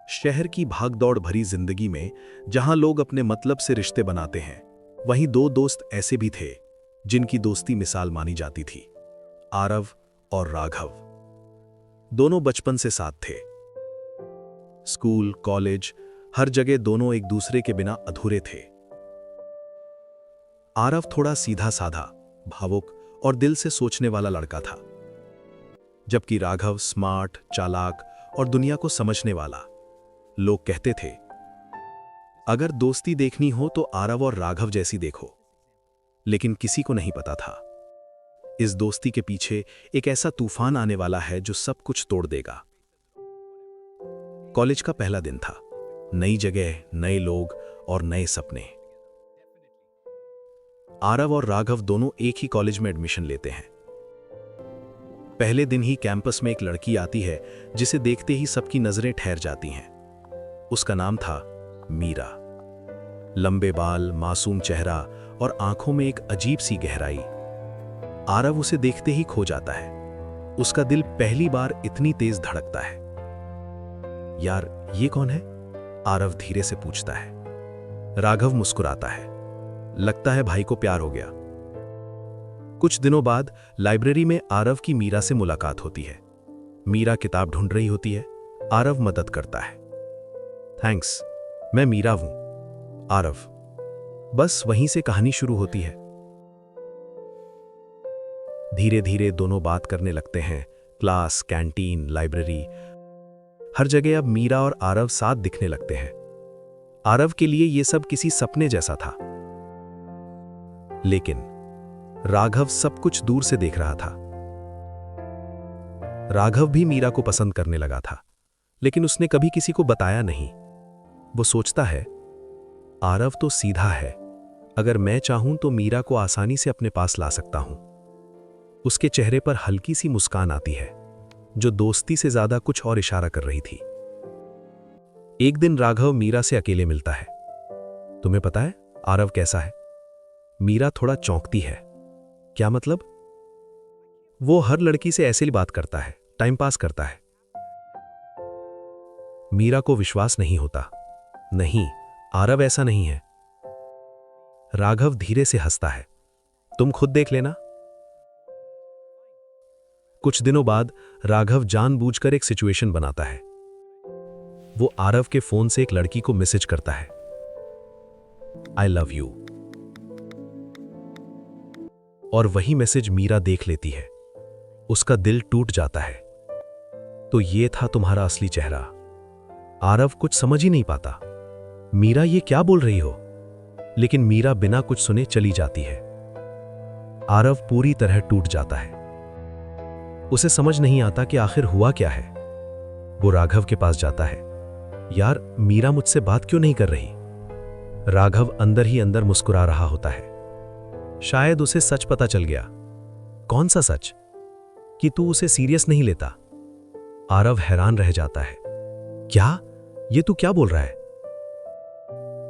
शहर की भागदौड़ भरी जिंदगी में जहां लोग अपने मतलब से रिश्ते बनाते हैं, वहीं दो दोस्त ऐसे भी थे जिनकी दोस्ती मिसाल मानी जाती थी। आरव और राघव दोनों बचपन से साथ थे। स्कूल, कॉलेज, हर जगह दोनों एक दूसरे के बिना अधूरे थे। आरव थोड़ा सीधा साधा, भावुक और दिल से सोचने वाला लड़का था, जबकि राघव स्मार्ट, चालाक और दुनिया को समझने वाला। लोग कहते थे, अगर दोस्ती देखनी हो तो आरव और राघव जैसी देखो। लेकिन किसी को नहीं पता था, इस दोस्ती के पीछे एक ऐसा तूफान आने वाला है जो सब कुछ तोड़ देगा। कॉलेज का पहला दिन था, नई जगह, नए लोग और नए सपने। आरव और राघव दोनों एक ही कॉलेज में एडमिशन लेते हैं। पहले दिन ही कैंपस में एक लड़की आती है जिसे देखते ही सबकी नजरें ठहर जाती हैं। उसका नाम था मीरा। लंबे बाल, मासूम चेहरा और आंखों में एक अजीब सी गहराई। आरव उसे देखते ही खो जाता है। उसका दिल पहली बार इतनी तेज धड़कता है। यार, ये कौन है? आरव धीरे से पूछता है। राघव मुस्कुराता है। लगता है भाई को प्यार हो गया। कुछ दिनों बाद लाइब्रेरी में आरव की मीरा से मुलाकात होती है। मीरा किताब ढूंढ रही होती है। आरव मदद करता है। थैंक्स, मैं मीरा हूं। आरव। बस वहीं से कहानी शुरू होती है। धीरे धीरे दोनों बात करने लगते हैं। क्लास, कैंटीन, लाइब्रेरी, हर जगह अब मीरा और आरव साथ दिखने लगते हैं। आरव के लिए यह सब किसी सपने जैसा था। लेकिन राघव सब कुछ दूर से देख रहा था। राघव भी मीरा को पसंद करने लगा था, लेकिन उसने कभी किसी को बताया नहीं। वो सोचता है, आरव तो सीधा है, अगर मैं चाहूं तो मीरा को आसानी से अपने पास ला सकता हूं। उसके चेहरे पर हल्की सी मुस्कान आती है, जो दोस्ती से ज्यादा कुछ और इशारा कर रही थी। एक दिन राघव मीरा से अकेले मिलता है। तुम्हें पता है आरव कैसा है? मीरा थोड़ा चौंकती है। क्या मतलब? वो हर लड़की से ऐसे ही बात करता है, टाइम पास करता है। मीरा को विश्वास नहीं होता। नहीं, आरव ऐसा नहीं है। राघव धीरे से हंसता है। तुम खुद देख लेना। कुछ दिनों बाद राघव जानबूझकर एक सिचुएशन बनाता है। वो आरव के फोन से एक लड़की को मैसेज करता है, आई लव यू। और वही मैसेज मीरा देख लेती है। उसका दिल टूट जाता है। तो ये था तुम्हारा असली चेहरा। आरव कुछ समझ ही नहीं पाता, मीरा ये क्या बोल रही हो? लेकिन मीरा बिना कुछ सुने चली जाती है। आरव पूरी तरह टूट जाता है। उसे समझ नहीं आता कि आखिर हुआ क्या है। वो राघव के पास जाता है। यार, मीरा मुझसे बात क्यों नहीं कर रही? राघव अंदर ही अंदर मुस्कुरा रहा होता है। शायद उसे सच पता चल गया। कौन सा सच? कि तू उसे सीरियस नहीं लेता। आरव हैरान रह जाता है। क्या? ये तू क्या बोल रहा है?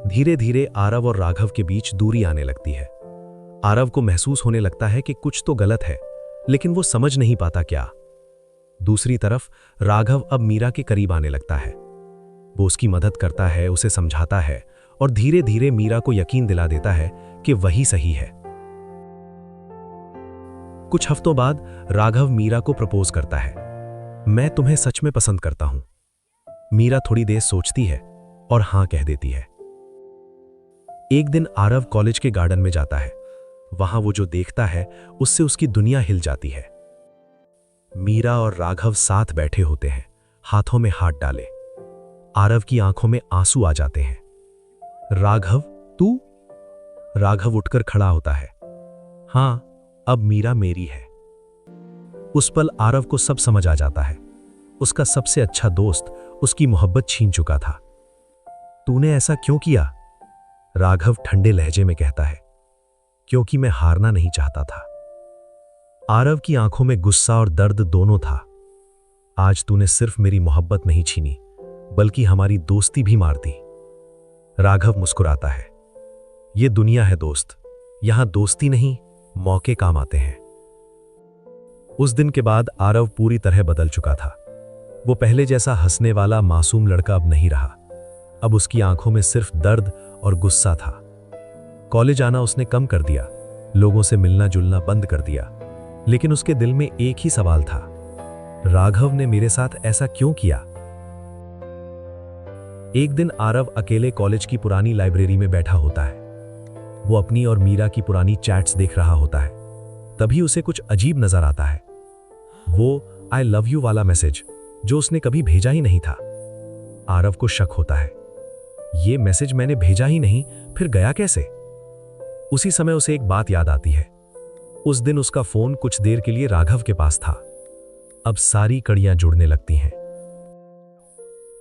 धीरे धीरे आरव और राघव के बीच दूरी आने लगती है। आरव को महसूस होने लगता है कि कुछ तो गलत है, लेकिन वो समझ नहीं पाता क्या। दूसरी तरफ राघव अब मीरा के करीब आने लगता है। वो उसकी मदद करता है, उसे समझाता है और धीरे धीरे मीरा को यकीन दिला देता है कि वही सही है। कुछ हफ्तों बाद राघव मीरा को प्रपोज करता है। मैं तुम्हें सच में पसंद करता हूं। मीरा थोड़ी देर सोचती है और हां कह देती है। एक दिन आरव कॉलेज के गार्डन में जाता है। वहां वो जो देखता है उससे उसकी दुनिया हिल जाती है। मीरा और राघव साथ बैठे होते हैं, हाथों में हाथ डाले। आरव की आंखों में आंसू आ जाते हैं। राघव, तू? राघव उठकर खड़ा होता है। हां, अब मीरा मेरी है। उस पल आरव को सब समझ आ जाता है। उसका सबसे अच्छा दोस्त उसकी मोहब्बत छीन चुका था। तूने ऐसा क्यों किया? राघव ठंडे लहजे में कहता है, क्योंकि मैं हारना नहीं चाहता था। आरव की आंखों में गुस्सा और दर्द दोनों था। आज तूने सिर्फ मेरी मोहब्बत नहीं छीनी, बल्कि हमारी दोस्ती भी मार दी। राघव मुस्कुराता है। ये दुनिया है दोस्त, यहां दोस्ती नहीं, मौके काम आते हैं। उस दिन के बाद आरव पूरी तरह बदल चुका था। वो पहले जैसा हंसने वाला मासूम लड़का अब नहीं रहा। अब उसकी आंखों में सिर्फ दर्द और गुस्सा था। कॉलेज आना उसने कम कर दिया, लोगों से मिलना जुलना बंद कर दिया, लेकिन उसके दिल में एक ही सवाल था, राघव ने मेरे साथ ऐसा क्यों किया? एक दिन आरव अकेले कॉलेज की पुरानी लाइब्रेरी में बैठा होता है। वो अपनी और मीरा की पुरानी चैट्स देख रहा होता है। तभी उसे कुछ अजीब नजर आता है। वो आई लव यू वाला मैसेज जो उसने कभी भेजा ही नहीं था। आरव को शक होता है, ये मैसेज मैंने भेजा ही नहीं, फिर गया कैसे? उसी समय उसे एक बात याद आती है। उस दिन उसका फोन कुछ देर के लिए राघव के पास था। अब सारी कड़ियां जुड़ने लगती हैं।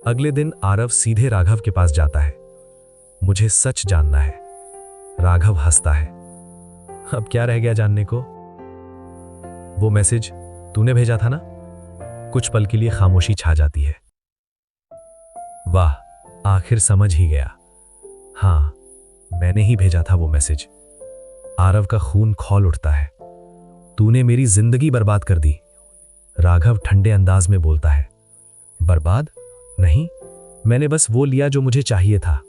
अगले दिन आरव सीधे राघव के पास जाता है। मुझे सच जानना है। राघव हंसता है। अब क्या रह गया जानने को? वो मैसेज तूने भेजा था ना? कुछ पल के लिए खामोशी छा जाती है। वाह, आखिर समझ ही गया। हाँ, मैंने ही भेजा था वो मैसेज। आरव का खून खौल उठता है। तूने मेरी जिंदगी बर्बाद कर दी, राघव ठंडे अंदाज में बोलता है। बर्बाद नहीं, मैंने बस वो लिया जो मुझे चाहिए था,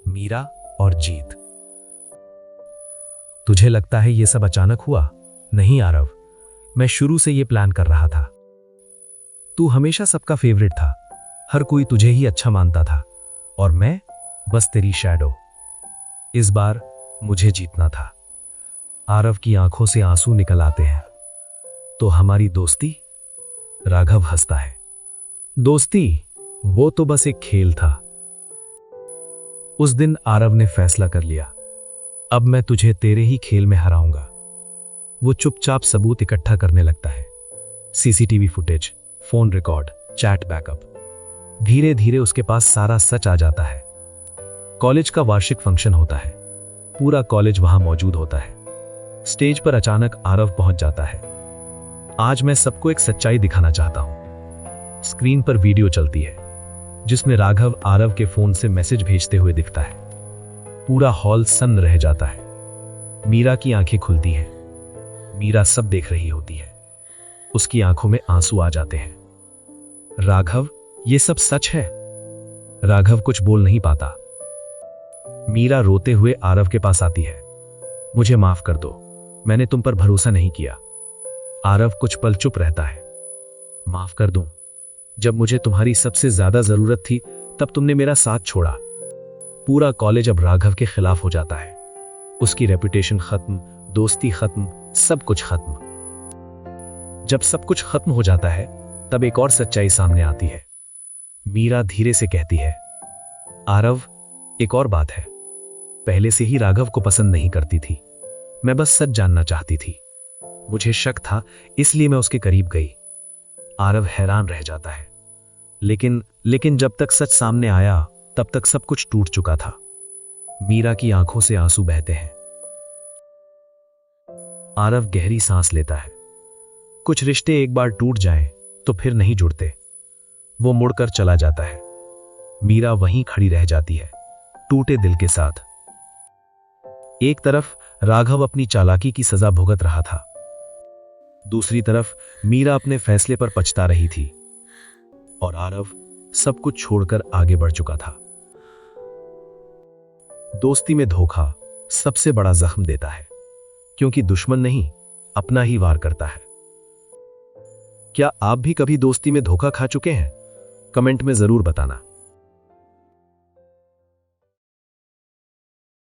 मीरा और जीत। तुझे लगता है ये सब अचानक हुआ? नहीं आरव, मैं शुरू से ये प्लान कर रहा था। तू हमेशा सबका फेवरेट था, हर कोई तुझे ही अच्छा मानता था, और मैं बस तेरी शैडो। इस बार मुझे जीतना था। आरव की आंखों से आंसू निकल आते हैं। तो हमारी दोस्ती? राघव हंसता है। दोस्ती? वो तो बस एक खेल था। उस दिन आरव ने फैसला कर लिया, अब मैं तुझे तेरे ही खेल में हराऊंगा। वो चुपचाप सबूत इकट्ठा करने लगता है। CCTV footage, phone record, chat backup. धीरे धीरे उसके पास सारा सच आ जाता है। कॉलेज का वार्षिक फंक्शन होता है। पूरा कॉलेज वहां मौजूद होता है। स्टेज पर अचानक आरव पहुंच जाता है। आज मैं सबको एक सच्चाई दिखाना चाहता हूं। स्क्रीन पर वीडियो चलती है जिसमें राघव आरव के फोन से मैसेज भेजते हुए दिखता है। पूरा हॉल सन्न रह जाता है। मीरा की आंखें खुलती हैं। मीरा सब देख रही होती है। उसकी आंखों में आंसू आ जाते हैं। राघव, ये सब सच है? राघव कुछ बोल नहीं पाता। मीरा रोते हुए आरव के पास आती है। मुझे माफ कर दो, मैंने तुम पर भरोसा नहीं किया। आरव कुछ पल चुप रहता है। माफ कर दूं? जब मुझे तुम्हारी सबसे ज्यादा जरूरत थी तब तुमने मेरा साथ छोड़ा। पूरा कॉलेज अब राघव के खिलाफ हो जाता है। उसकी रेपुटेशन खत्म, दोस्ती खत्म, सब कुछ खत्म। जब सब कुछ खत्म हो जाता है तब एक और सच्चाई सामने आती है। मीरा धीरे से कहती है, आरव, एक और बात है। पहले से ही राघव को पसंद नहीं करती थी। मैं बस सच जानना चाहती थी। मुझे शक था, इसलिए मैं उसके करीब गई। आरव हैरान रह जाता है। लेकिन जब तक सच सामने आया तब तक सब कुछ टूट चुका था। मीरा की आंखों से आंसू बहते हैं। आरव गहरी सांस लेता है। कुछ रिश्ते एक बार टूट जाएं तो फिर नहीं जुड़ते। वो मुड़कर चला जाता है। मीरा वहीं खड़ी रह जाती है, टूटे दिल के साथ। एक तरफ राघव अपनी चालाकी की सजा भुगत रहा था, दूसरी तरफ मीरा अपने फैसले पर पछता रही थी, और आरव सब कुछ छोड़कर आगे बढ़ चुका था। दोस्ती में धोखा सबसे बड़ा जख्म देता है, क्योंकि दुश्मन नहीं, अपना ही वार करता है। क्या आप भी कभी दोस्ती में धोखा खा चुके हैं? कमेंट में जरूर बताना।